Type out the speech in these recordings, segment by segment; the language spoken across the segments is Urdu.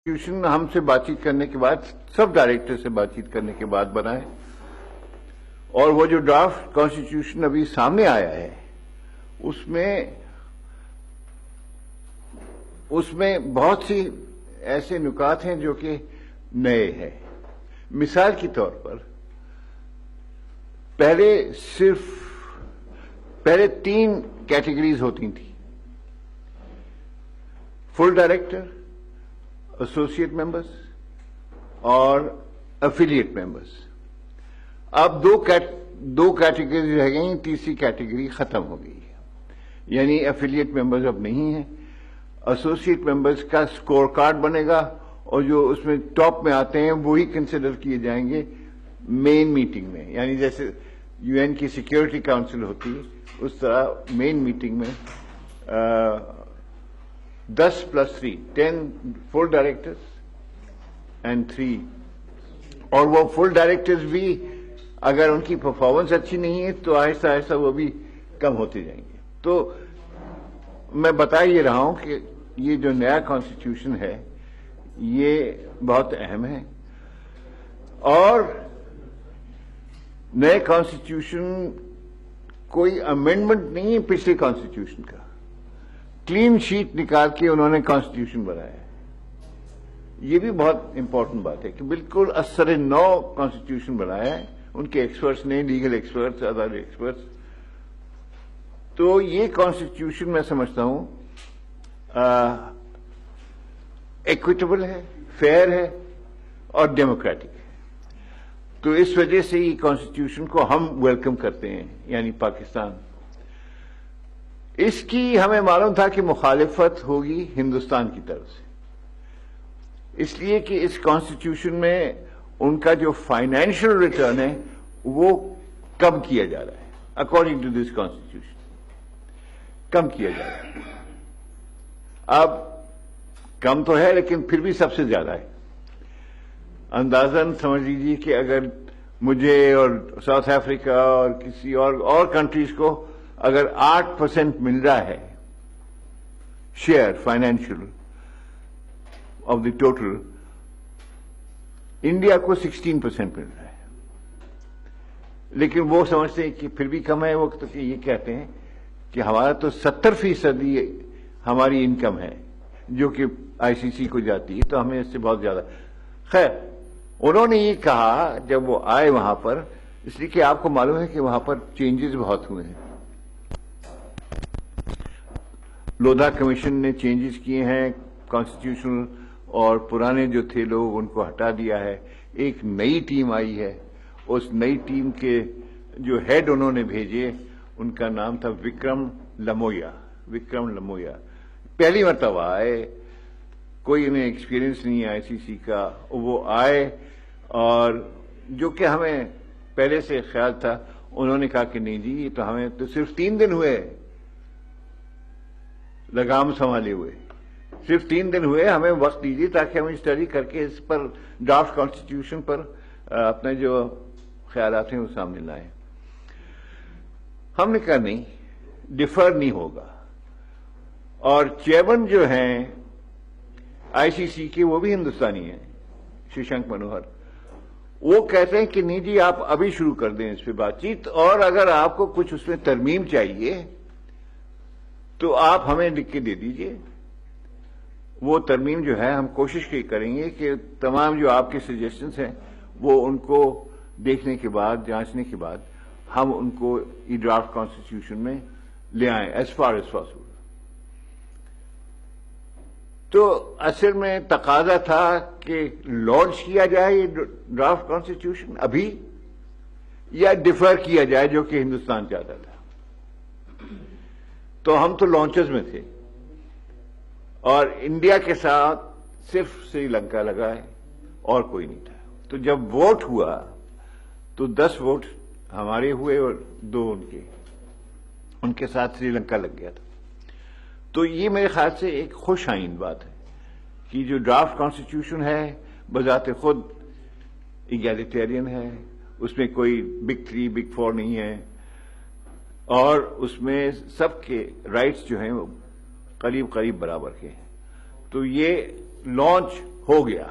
کانسٹیٹیوشن ہم سے بات چیت کرنے کے بعد سب ڈائریکٹر سے بات چیت کرنے کے بعد بنا ہے، اور وہ جو ڈرافٹ کانسٹیٹیوشن ابھی سامنے آیا ہے اس میں بہت سی ایسے نکات ہیں جو کہ نئے ہیں۔ مثال کے طور پر پہلے 3 کیٹیگریز ہوتی تھیں: فل ڈائریکٹر، ایسوسیٹ ممبرز اور ایفیلیٹ ممبرز۔ اب دو کیٹیگریز رہ گئی، تیسری کیٹیگری ختم ہو گئی ہے، یعنی ایفیلیٹ ممبرز اب نہیں ہیں۔ ایسوسیٹ ممبرز کا سکور کارڈ بنے گا، اور جو اس میں ٹاپ میں آتے ہیں وہی کنسیڈر کیے جائیں گے مین میٹنگ میں، یعنی جیسے UN کی سیکیورٹی کاؤنسل ہوتی ہے اس طرح مین میٹنگ میں 10 + 3 10 فل ڈائریکٹرز اینڈ 3، اور وہ فل ڈائریکٹرز بھی اگر ان کی پرفارمنس اچھی نہیں ہے تو آہستہ آہستہ وہ بھی کم ہوتے جائیں گے۔ تو میں بتا یہ رہا ہوں کہ یہ جو نیا کانسٹیٹیوشن ہے یہ بہت اہم ہے، اور نئے کانسٹیٹیوشن کوئی امینڈمنٹ نہیں ہے پچھلے کانسٹیٹیوشن کا، کلین شیٹ نکال کے انہوں نے کانسٹیٹیوشن بنایا ہے۔ یہ بھی بہت امپورٹنٹ بات ہے کہ بالکل اثر نو کانسٹیٹیوشن بنایا ہے ان کے ایکسپرٹس نے، لیگل ایکسپرٹس، ادر ایکسپرٹس۔ تو یہ کانسٹیٹیوشن میں سمجھتا ہوں ایکویٹیبل ہے، فیئر ہے اور ڈیموکریٹک ہے۔ تو اس وجہ سے یہ کانسٹیٹیوشن کو ہم ویلکم کرتے ہیں، یعنی پاکستان۔ اس کی ہمیں معلوم تھا کہ مخالفت ہوگی ہندوستان کی طرف سے، اس لیے کہ اس کانسٹیٹیوشن میں ان کا جو فائنینشیل ریٹرن ہے وہ کم کیا جا رہا ہے، اکارڈنگ ٹو دس کانسٹیٹیوشن کم کیا جا رہا ہے۔ اب کم تو ہے لیکن پھر بھی سب سے زیادہ ہے۔ اندازاً سمجھ لیجیے کہ اگر مجھے اور ساؤتھ افریقہ اور کسی اور کنٹریز کو اگر 8% مل رہا ہے share financial of the total, India کو 16% مل رہا ہے، لیکن وہ سمجھتے ہیں کہ پھر بھی کم ہے۔ وہ تو یہ کہتے ہیں کہ ہمارا تو 70% ہماری انکم ہے جو کہ ICC کو جاتی ہے، تو ہمیں اس سے بہت زیادہ۔ خیر، انہوں نے یہ کہا جب وہ آئے وہاں پر، اس لیے کہ آپ کو معلوم ہے کہ وہاں پر چینجز بہت ہوئے ہیں۔ لودھا کمیشن نے چینجز کیے ہیں کانسٹیٹیوشنل، اور پرانے جو تھے لوگ ان کو ہٹا دیا ہے۔ ایک نئی ٹیم آئی ہے، اس نئی ٹیم کے جو ہیڈ انہوں نے بھیجے ان کا نام تھا وکرم لمویا۔ پہلی مرتبہ آئے، کوئی انہیں ایکسپیرئنس نہیں ہے ICC کا، وہ آئے، اور جو کہ ہمیں پہلے سے خیال تھا انہوں نے کہا کہ نہیں جی، یہ تو ہمیں تو صرف 3 دن ہوئے لگام سنبھالے ہوئے، صرف 3 دن ہوئے، ہمیں وقت دیجیے تاکہ ہم اسٹڈی کر کے اس پر ڈرافٹ کانسٹیٹیوشن پر اپنے جو خیالات ہیں وہ سامنے لائیں۔ ہم نے کہا نہیں، ڈیفر نہیں ہوگا، اور چیئرمین جو ہیں ICC کے وہ بھی ہندوستانی ہیں، ششانک منوہر، وہ کہتے ہیں کہ نہیں جی آپ ابھی شروع کر دیں اس پہ بات چیت، اور اگر آپ کو کچھ اس میں ترمیم چاہیے تو آپ ہمیں لکھ کے دے دیجئے۔ وہ ترمیم جو ہے ہم کوشش کی کریں گے کہ تمام جو آپ کے سجیشنز ہیں وہ ان کو دیکھنے کے بعد، جانچنے کے بعد ہم ان کو ای ڈرافٹ کانسٹیٹیوشن میں لے آئیں ایز فار ایز پاسبل۔ تو اصل میں تقاضا تھا کہ لانچ کیا جائے یہ ڈرافٹ کانسٹیٹیوشن ابھی، یا ڈیفر کیا جائے جو کہ ہندوستان چاہتا تھا۔ تو ہم تو لانچرز میں تھے، اور انڈیا کے ساتھ صرف سری لنکا لگا ہے اور کوئی نہیں تھا۔ تو جب ووٹ ہوا تو 10 ووٹ ہمارے ہوئے اور 2 ان کے ساتھ سری لنکا لگ گیا تھا۔ تو یہ میرے خیال سے ایک خوش آئند بات ہے کہ جو ڈرافٹ کانسٹیٹیوشن ہے بذات خود ایگالیٹیرین ہے، اس میں کوئی بگ 3 بگ 4 نہیں ہے، اور اس میں سب کے رائٹس جو ہیں وہ قریب برابر کے ہیں۔ تو یہ لانچ ہو گیا،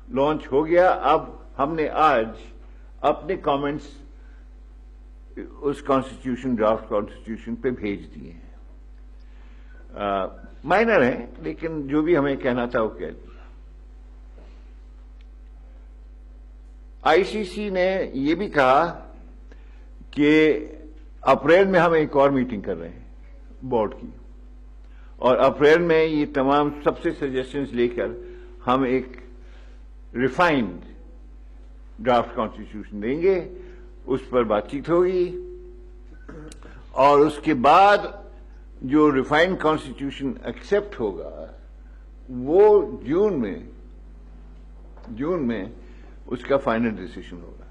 لانچ ہو گیا. اب ہم نے آج اپنے کامنٹس اس کانسٹیٹیوشن، ڈرافٹ کانسٹیٹیوشن پہ بھیج دیے ہیں. مائنر ہیں لیکن جو بھی ہمیں کہنا تھا وہ کہہ دیا. آئی سی سی نے یہ بھی کہا کہ اپریل میں ہم ایک اور میٹنگ کر رہے ہیں بورڈ کی، اور اپریل میں یہ تمام سب سے سجیشنز لے کر ہم ایک ریفائنڈ ڈرافٹ کانسٹیٹیوشن دیں گے. اس پر بات چیت ہوگی اور اس کے بعد جو ریفائنڈ کانسٹیٹیوشن ایکسپٹ ہوگا وہ جون میں اس کا فائنل ڈیسیشن ہوگا.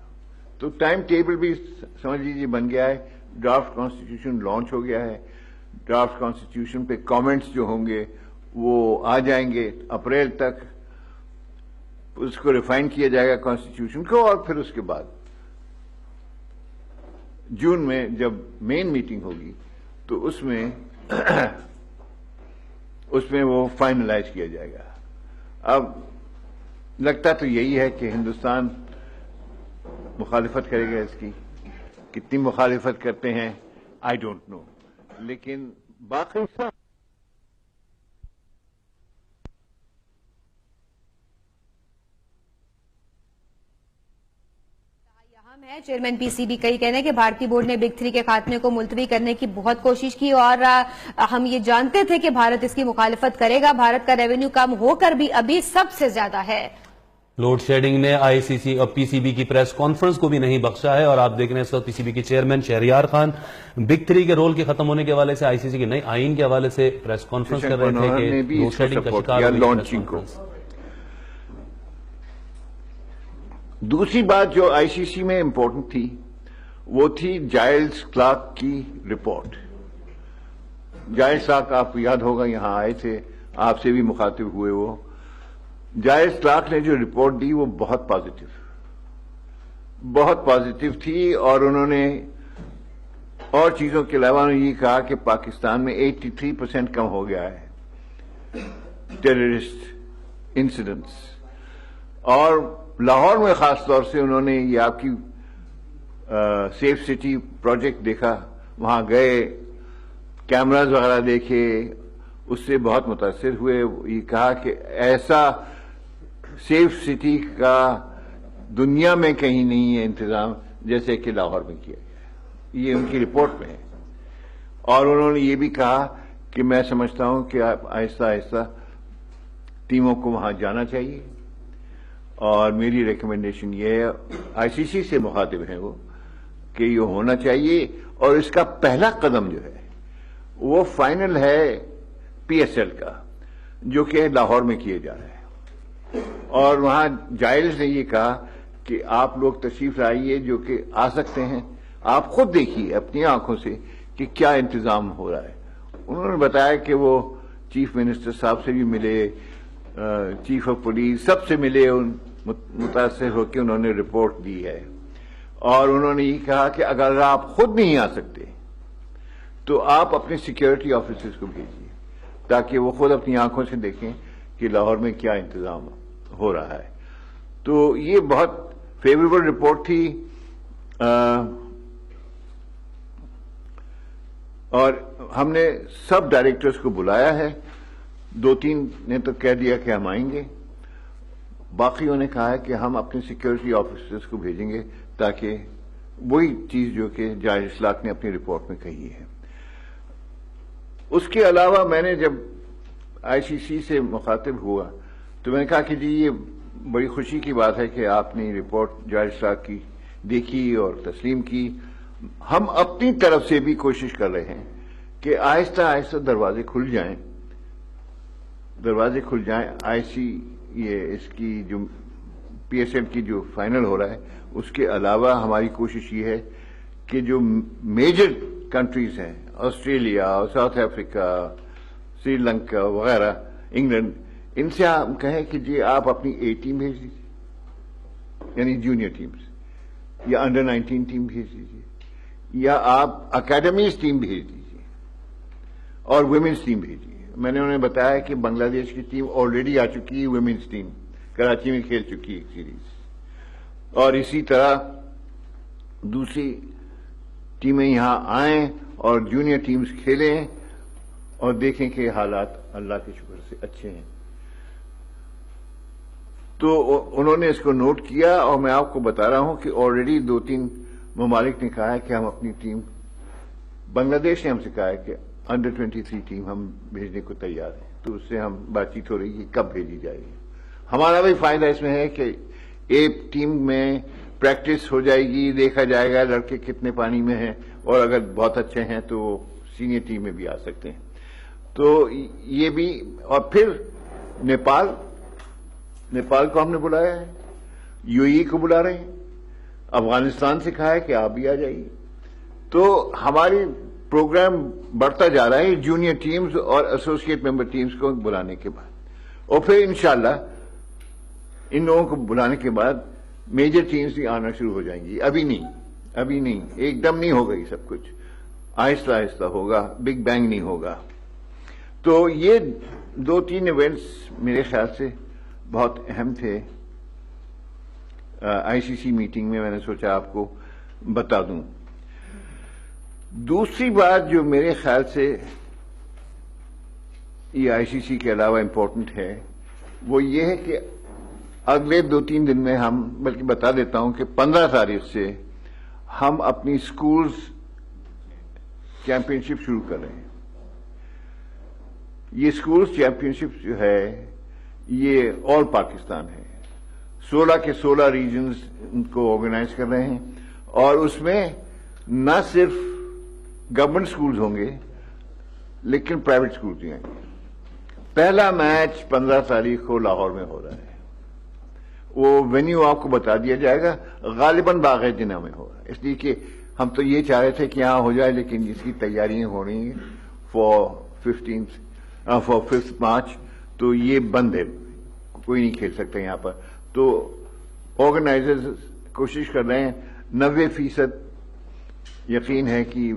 تو ٹائم ٹیبل بھی سمجھ لیجیے بن گیا ہے. ڈرافٹ کانسٹیٹیوشن لانچ ہو گیا ہے. ڈرافٹ کانسٹیٹیوشن پہ کامنٹس جو ہوں گے وہ آ جائیں گے اپریل تک. اس کو ریفائن کیا جائے گا کانسٹیٹیوشن کو، اور پھر اس کے بعد جون میں جب مین میٹنگ ہوگی تو اس میں وہ فائنلائز کیا جائے گا. اب لگتا تو یہی ہے کہ ہندوستان مخالفت کرے گا. اس کی کتنی مخالفت کرتے ہیں آئی ڈونٹ نو، لیکن باقی سب ہے. چیئرمین پی سی بی کا یہ کہنا ہے کہ بھارتی بورڈ نے بگ 3 کے خاتمے کو ملتوی کرنے کی بہت کوشش کی، اور ہم یہ جانتے تھے کہ بھارت اس کی مخالفت کرے گا. بھارت کا ریونیو کم ہو کر بھی ابھی سب سے زیادہ ہے. لوڈ شیڈنگ نے آئی سی سی اور پی سی بی کی پریس کانفرنس کو بھی نہیں بخشا ہے، اور آپ دیکھ رہے ہیں اس وقت پی سی بی کے چیئرمین شہریار خان بگ 3 کے رول کے ختم ہونے کے حوالے سے آئی سی سی کے نئے آئین کے حوالے سے پریس کانفرنس کر رہے تھے کہ لوڈ شیڈنگ کا شکار ہوئی. دوسری بات جو آئی سی سی میں امپورٹنٹ تھی وہ تھی جائلز کلارک کی رپورٹ. جائلز کلارک آپ کو یاد ہوگا یہاں آئے تھے، آپ سے بھی مخاطب ہوئے. وہ جائلز کلارک نے جو رپورٹ دی وہ بہت پازیٹیو تھی، اور انہوں نے اور چیزوں کے علاوہ انہوں نے یہ کہا کہ پاکستان میں 83% کم ہو گیا ہے ٹیررسٹ انسیڈنٹس. اور لاہور میں خاص طور سے انہوں نے یہ آپ کی سیف سٹی پروجیکٹ دیکھا، وہاں گئے، کیمراز وغیرہ دیکھے، اس سے بہت متاثر ہوئے. یہ کہا کہ ایسا سیف سٹی کا دنیا میں کہیں نہیں ہے انتظام جیسے کہ لاہور میں کیا گیا. یہ ان کی رپورٹ میں ہے. اور انہوں نے یہ بھی کہا کہ میں سمجھتا ہوں کہ آپ آہستہ آہستہ ٹیموں کو وہاں جانا چاہیے، اور میری ریکمنڈیشن یہ ہے، آئی سی سی سے مخاطب ہیں وہ، کہ یہ ہونا چاہیے. اور اس کا پہلا قدم جو ہے وہ فائنل ہے پی ایس ایل کا، جو کہ لاہور میں کیے جا رہا ہے. اور وہاں جائلز نے یہ کہا کہ آپ لوگ تشریف لائیے جو کہ آ سکتے ہیں، آپ خود دیکھیے اپنی آنکھوں سے کہ کیا انتظام ہو رہا ہے. انہوں نے بتایا کہ وہ چیف منسٹر صاحب سے بھی ملے، چیف آف پولیس سب سے ملے، متاثر ہو کے انہوں نے رپورٹ دی ہے. اور انہوں نے یہ کہا کہ اگر آپ خود نہیں آ سکتے تو آپ اپنے سیکیورٹی آفیسرز کو بھیجیے تاکہ وہ خود اپنی آنکھوں سے دیکھیں کہ لاہور میں کیا انتظام ہو رہا ہے. تو یہ بہت فیوریبل رپورٹ تھی. اور ہم نے سب ڈائریکٹرز کو بلایا ہے، 2-3 نے تو کہہ دیا کہ ہم آئیں گے، باقیوں نے کہا ہے کہ ہم اپنے سیکیورٹی آفیسرز کو بھیجیں گے تاکہ وہی چیز جو کہ جائلز کلارک نے اپنی رپورٹ میں کہی ہے. اس کے علاوہ میں نے جب آئی سی سی سے مخاطب ہوا تو میں نے کہا کہ جی یہ بڑی خوشی کی بات ہے کہ آپ نے رپورٹ جائلز کلارک کی دیکھی اور تسلیم کی. ہم اپنی طرف سے بھی کوشش کر رہے ہیں کہ آہستہ آہستہ دروازے کھل جائیں. آئی سی یہ اس کی جو پی ایس ایل کی جو فائنل ہو رہا ہے اس کے علاوہ ہماری کوشش یہ ہے کہ جو میجر کنٹریز ہیں، Australia, South Africa, Sri Lanka وغیرہ، انگلینڈ، ان سے ہم کہیں کہ جی آپ اپنی اے ٹیم بھیج دیجیے، یعنی جونیئر ٹیمز، یا انڈر 19 ٹیم بھیج دیجیے، یا آپ اکیڈمیز ٹیم بھیج دیجیے اور ویمنز ٹیم بھیجیے. میں نے انہیں بتایا کہ بنگلہ دیش کی ٹیم آلریڈی آ چکی ہے، ویمنس ٹیم کراچی میں کھیل چکی ہے ایک سیریز، اور اسی طرح دوسری ٹیمیں یہاں آئیں اور جونیئر ٹیمز کھیلیں اور دیکھیں کہ حالات اللہ کے شکر سے اچھے ہیں. تو انہوں نے اس کو نوٹ کیا، اور میں آپ کو بتا رہا ہوں کہ آلریڈی 2-3 ممالک نے کہا ہے کہ ہم اپنی ٹیم، بنگلہ دیش نے ہم سے کہا ہے کہ انڈر 23 ٹیم ہم بھیجنے کو تیار ہیں. تو اس سے ہم بات چیت ہو رہی ہے کہ کب بھیجی جائے گی. ہمارا بھی فائدہ اس میں ہے کہ ایک ٹیم میں پریکٹس ہو جائے گی، دیکھا جائے گا لڑکے کتنے پانی میں ہیں، اور اگر بہت اچھے ہیں تو سینئر ٹیم میں بھی آ سکتے ہیں. تو یہ بھی، اور پھر نیپال کو ہم نے بلایا ہے، UAE کو بلا رہے ہیں، افغانستان سے کہا ہے کہ آپ بھی آ جائیے. تو ہماری پروگرام بڑھتا جا رہا ہے جونیئر ٹیمز اور ایسوسیٹ ممبر ٹیمز کو بلانے کے بعد، اور پھر انشاءاللہ ان لوگوں کو بلانے کے بعد میجر ٹیمز بھی آنا شروع ہو جائیں گی. ابھی نہیں، ایک دم نہیں ہوگا، یہ سب کچھ آہستہ آہستہ ہوگا، بگ بینگ نہیں ہوگا. تو یہ 2-3 ایونٹس میرے خیال سے بہت اہم تھے ICC میٹنگ میں، نے سوچا آپ کو بتا دوں. دوسری بات جو میرے خیال سے یہ ICC کے علاوہ امپورٹنٹ ہے وہ یہ ہے کہ اگلے 2-3 دن میں ہم، بلکہ بتا دیتا ہوں کہ 15 تاریخ سے ہم اپنی سکولز چیمپئن شپ شروع کر رہے ہیں. یہ سکولز چیمپئن شپ جو ہے یہ آل پاکستان ہے، 16 کے 16 ریجنز ان کو آرگنائز کر رہے ہیں، اور اس میں نہ صرف گورنمنٹ سکولز ہوں گے لیکن پرائیویٹ سکولز بھی آئیں گے. پہلا میچ 15 تاریخ کو لاہور میں ہو رہا ہے. وہ وینیو آپ کو بتا دیا جائے گا، غالباً باغ جناح میں ہوگا، اس لیے کہ ہم تو یہ چاہ رہے تھے کہ یہاں ہو جائے، لیکن اس کی تیاریاں ہو رہی ہیں فار 5 مارچ، تو یہ بند ہے، کوئی نہیں کھیل سکتا یہاں پر. تو آرگنائزرز کوشش کر رہے ہیں، 90% یقین ہے کہ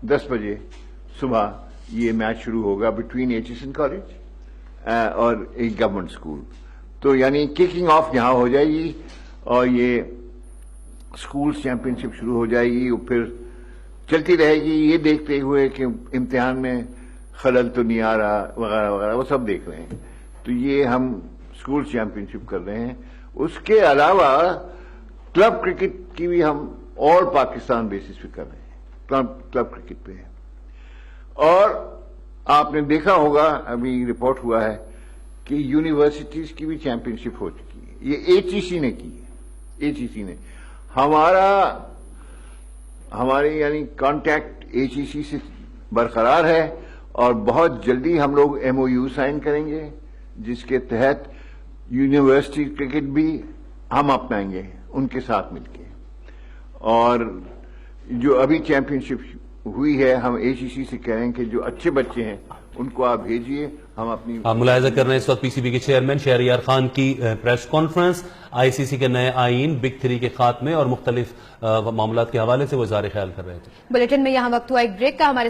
10 بجے صبح یہ میچ شروع ہوگا بٹوین ایچیسن کالج اور ایک گورنمنٹ اسکول. تو یعنی ککنگ آف یہاں ہو جائے گی اور یہ اسکول چیمپئن شپ شروع ہو جائے گی، اور پھر چلتی رہے گی، یہ دیکھتے ہوئے کہ امتحان میں خلل تو نہیں آ رہا وغیرہ وغیرہ، وہ سب دیکھ رہے ہیں. تو یہ ہم اسکول چیمپئن شپ کر رہے ہیں. اس کے علاوہ کلب کرکٹ کی بھی ہم آل پاکستان بیسس پہ کر رہے ہیں، کلب کرکٹ پہ. اور آپ نے دیکھا ہوگا، ابھی رپورٹ ہوا ہے کہ یونیورسٹیز کی بھی چیمپئن شپ ہو چکی ہے. یہ HEC نے کی ہے، HEC نے. ہماری یعنی کانٹیکٹ HEC سے برقرار ہے، اور بہت جلدی ہم لوگ MOU سائن کریں گے جس کے تحت یونیورسٹی کرکٹ بھی ہم اپنائیں گے ان کے ساتھ مل کے. اور جو ابھی چیمپئن شپ ہوئی ہے، ہم HEC سے کہہ رہے ہیں کہ جو اچھے بچے ہیں ان کو آپ بھیجیے. ہم اپنی آپ ملاحظہ کر رہے ہیں اس وقت PCB کے چیئرمین شہریار خان کی پریس کانفرنس. ICC کے نئے آئین، بگ 3 کے خاتمے اور مختلف معاملات کے حوالے سے وہ اظہار خیال کر رہے تھے. بلیٹن میں یہاں وقت ہوا ایک بریک کا. ہمارے